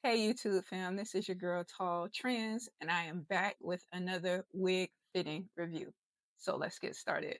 Hey YouTube fam, this is your girl Tall Trends, and I am back with another wig fitting review. So let's get started.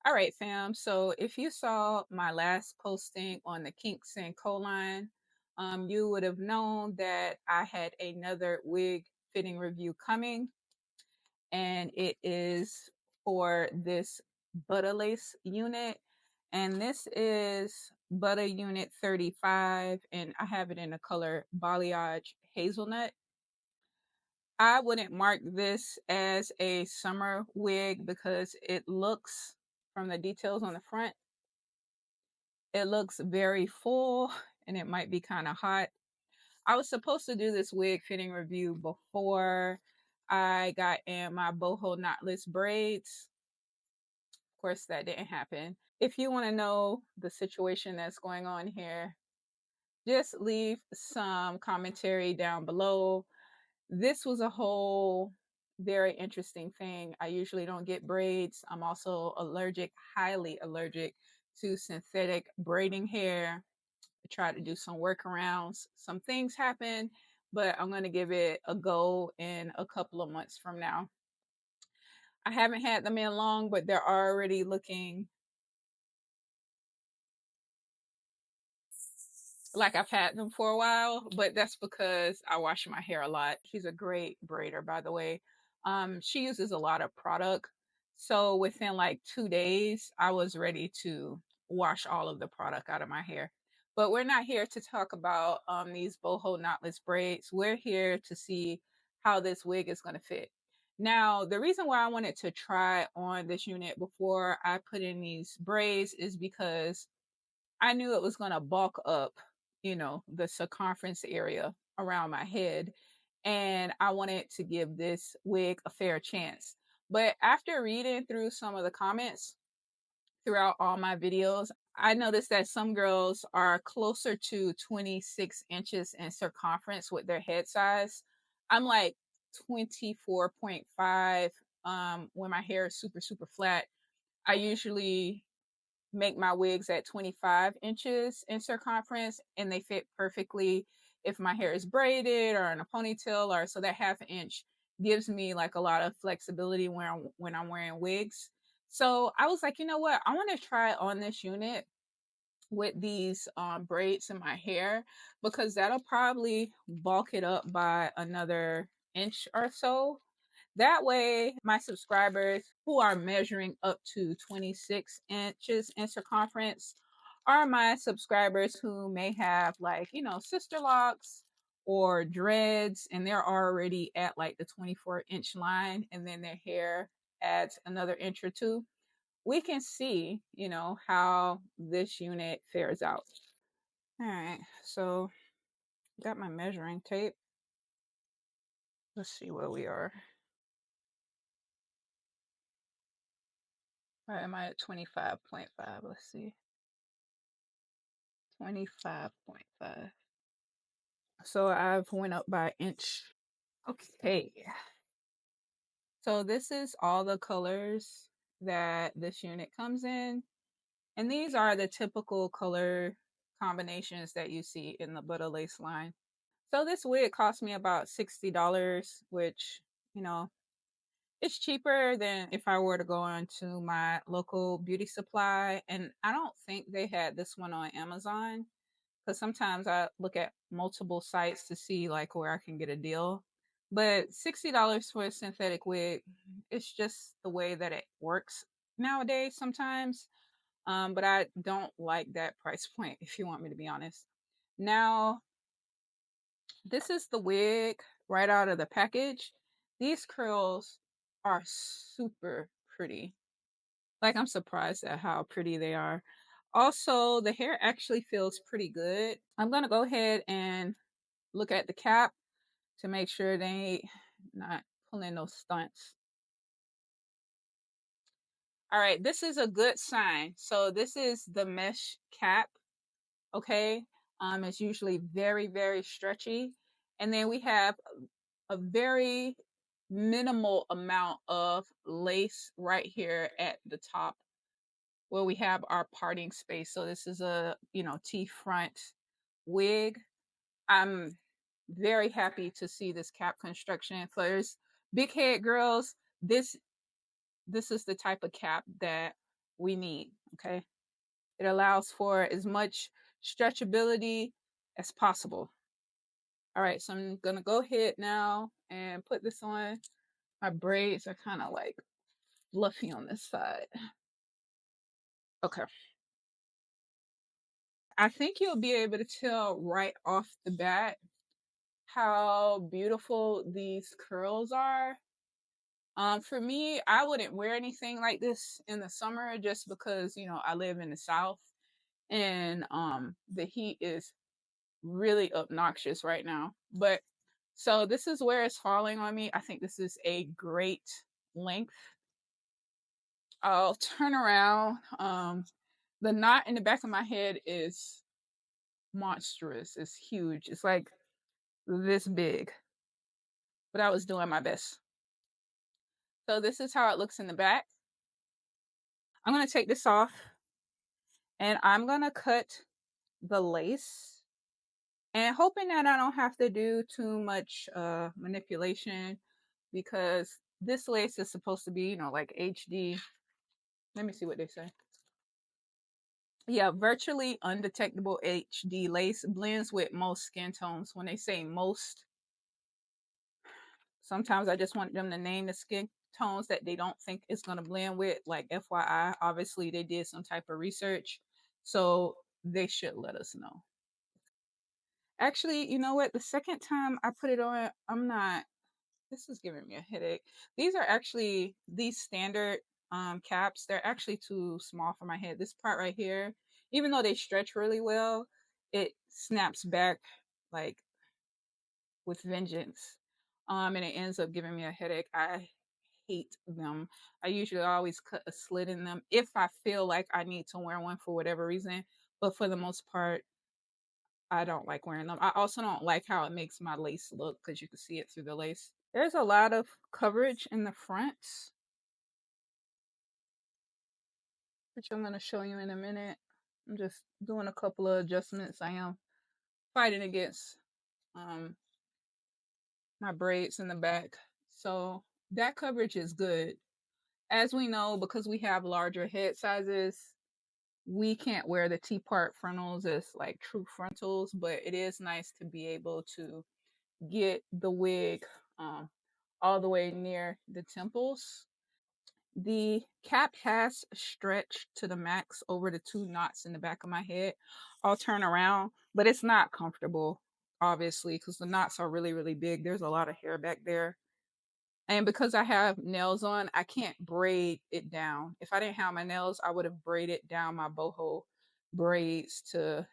All right fam, so if you saw my last posting on the Kinks and Co line, you would have known that I had another wig fitting review coming, and it is for this Butta Lace unit. And this is Butta Unit 35, and I have it in the color Balayage Hazelnut. I wouldn't mark this as a summer wig because it looks, from the details on the front, it looks very full and it might be kind of hot. I was supposed to do this wig fitting review before I got in my boho knotless braids. Of course, that didn't happen. If you want to know the situation that's going on here, just leave some commentary down below. This was a whole very interesting thing. I usually don't get braids. I'm also allergic, highly allergic to synthetic braiding hair. I tried to do some workarounds. Some things happen, but I'm going to give it a go in a couple of months from now. I haven't had them in long, but they're already looking like I've had them for a while, but that's because I wash my hair a lot. She's a great braider, by the way. She uses a lot of product. So within like 2 days, I was ready to wash all of the product out of my hair. But we're not here to talk about these boho knotless braids. We're here to see how this wig is going to fit. Now, the reason why I wanted to try on this unit before I put in these braids is because I knew it was going to bulk up, the circumference area around my head. And I wanted to give this wig a fair chance. But after reading through some of the comments throughout all my videos, I noticed that some girls are closer to 26 inches in circumference with their head size. I'm like 24.5. When my hair is super, super flat, I usually make my wigs at 25 inches in circumference, and they fit perfectly if my hair is braided or in a ponytail, or so that half an inch gives me like a lot of flexibility when I'm wearing wigs. So I was like, you know what? I want to try on this unit with these braids in my hair, because that'll probably bulk it up by another inch or so. That way, my subscribers who are measuring up to 26 inches in circumference are my subscribers who may have, like, sister locks or dreads, and they're already at like the 24-inch line, and then their hair adds another inch or two. We can see, how this unit fares out. All right, so got my measuring tape. Let's see where we are. All right, am I at 25.5? Let's see. 25.5. So I've went up by an inch. Okay. So this is all the colors that this unit comes in. And these are the typical color combinations that you see in the Butta Lace line. So this wig cost me about $60, which, you know, it's cheaper than if I were to go onto my local beauty supply. And I don't think they had this one on Amazon, because sometimes I look at multiple sites to see like where I can get a deal. But $60 for a synthetic wig, it's just the way that it works nowadays sometimes. But I don't like that price point, if you want me to be honest. Now, this is the wig right out of the package. These curls are super pretty. Like, I'm surprised at how pretty they are. Also, the hair actually feels pretty good. I'm going to go ahead and look at the cap to make sure they ain't not pulling those stunts. All right, this is a good sign. So this is the mesh cap, okay? It's usually very, very stretchy. And then we have a very minimal amount of lace right here at the top where we have our parting space. So this is a, T-front wig. I'm very happy to see this cap construction. For us big head girls, this is the type of cap that we need, okay? It allows for as much stretchability as possible. All right, so I'm gonna go ahead now and put this on. My braids are kind of like fluffy on this side. Okay. I think you'll be able to tell right off the bat how beautiful these curls are. For me, I wouldn't wear anything like this in the summer just because, I live in the South and the heat is really obnoxious right now. But so this is where it's falling on me. I think this is a great length. I'll turn around. The knot in the back of my head is monstrous. It's huge. It's like this big. But I was doing my best. So this is how it looks in the back. I'm going to take this off and I'm going to cut the lace and hoping that I don't have to do too much manipulation because this lace is supposed to be, like HD. Let me see what they say. Yeah, virtually undetectable HD lace blends with most skin tones. When they say most, sometimes I just want them to name the skin tones that they don't think it's going to blend with. Like FYI, obviously they did some type of research, so they should let us know. Actually, you know what? The second time I put it on, I'm not. This is giving me a headache. These are actually these standard caps. They're actually too small for my head. This part right here, even though they stretch really well, it snaps back like with vengeance. And it ends up giving me a headache. I hate them. I usually always cut a slit in them if I feel like I need to wear one for whatever reason. But for the most part, I don't like wearing them. I also don't like how it makes my lace look because you can see it through the lace. There's a lot of coverage in the front, which I'm going to show you in a minute. I'm just doing a couple of adjustments. I am fighting against um, my braids in the back. So that coverage is good. As we know, because we have larger head sizes, we can't wear the T-part frontals as like true frontals, but it is nice to be able to get the wig um, all the way near the temples. The cap has stretched to the max over the two knots in the back of my head. I'll turn around, but it's not comfortable, obviously, because the knots are really, really big. There's a lot of hair back there. And because I have nails on, I can't braid it down. If I didn't have my nails, I would have braided down my boho braids to,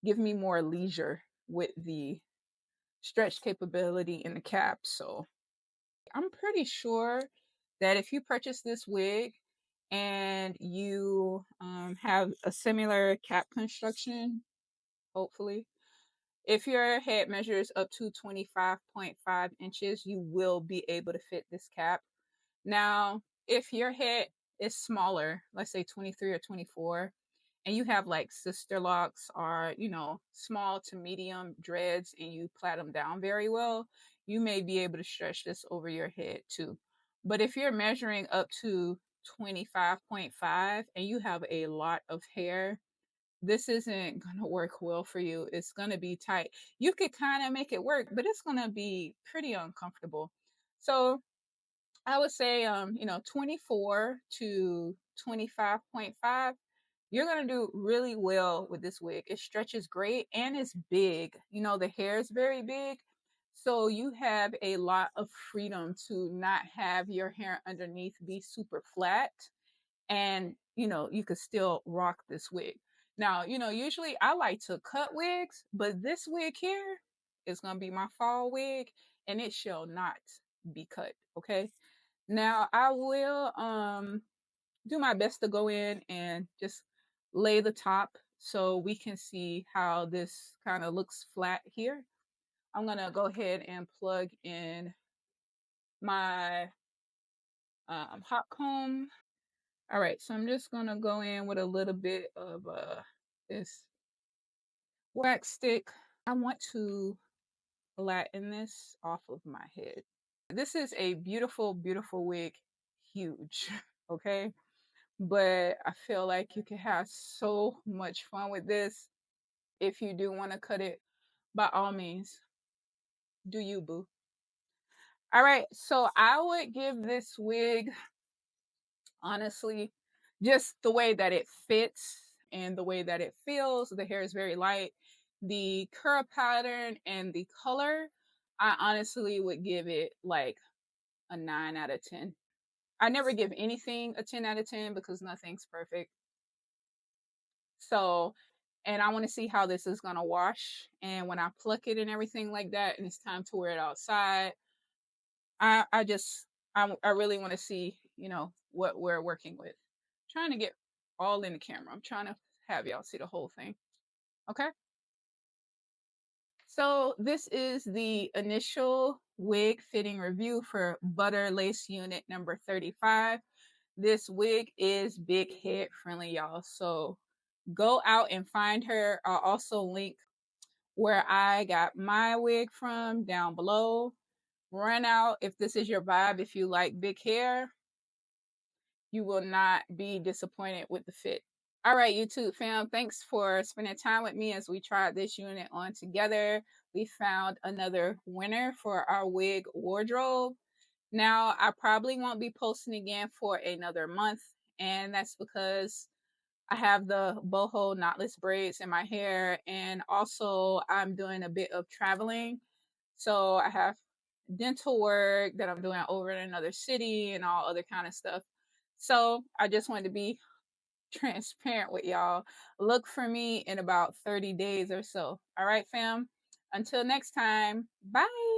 give me more leisure with the stretch capability in the cap. So I'm pretty sure that if you purchase this wig and you have a similar cap construction, hopefully, if your head measures up to 25.5 inches, you will be able to fit this cap. Now, if your head is smaller, let's say 23 or 24, and you have like sister locks or, small to medium dreads and you plait them down very well, you may be able to stretch this over your head too. But if you're measuring up to 25.5 and you have a lot of hair, this isn't going to work well for you. It's going to be tight. You could kind of make it work, but it's going to be pretty uncomfortable. So I would say, 24 to 25.5, you're going to do really well with this wig. It stretches great and it's big. The hair is very big. So you have a lot of freedom to not have your hair underneath be super flat. And, you could still rock this wig. Now, usually I like to cut wigs, but this wig here is going to be my fall wig and it shall not be cut. Okay. Now I will do my best to go in and just lay the top so we can see how this kind of looks flat here. I'm gonna go ahead and plug in my hot comb. All right, so I'm just gonna go in with a little bit of this wax stick. I want to flatten this off of my head. This is a beautiful, beautiful wig, huge, okay? But I feel like you can have so much fun with this. If you do want to cut it, by all means, do you, boo. All right, so I would give this wig, honestly, just the way that it fits and the way that it feels. The hair is very light. The curl pattern and the color, I honestly would give it like a 9 out of 10. I never give anything a 10 out of 10 because nothing's perfect. So, and I want to see how this is going to wash. And when I pluck it and everything like that, and it's time to wear it outside, I just, I really want to see, what we're working with. I'm trying to get all in the camera. I'm trying to have y'all see the whole thing. Okay. So this is the initial wig fitting review for Butta Lace unit number 35. This wig is big head friendly, y'all. So go out and find her. I'll also link where I got my wig from down below. Run out if this is your vibe. If you like big hair, you will not be disappointed with the fit. All right, YouTube fam, thanks for spending time with me as we tried this unit on together. We found another winner for our wig wardrobe. Now, I probably won't be posting again for another month, and that's because I have the boho knotless braids in my hair, and also I'm doing a bit of traveling. So I have dental work that I'm doing over in another city and all other kind of stuff. So I just wanted to be transparent with y'all. Look for me in about 30 days or so. All right, fam. Until next time, bye.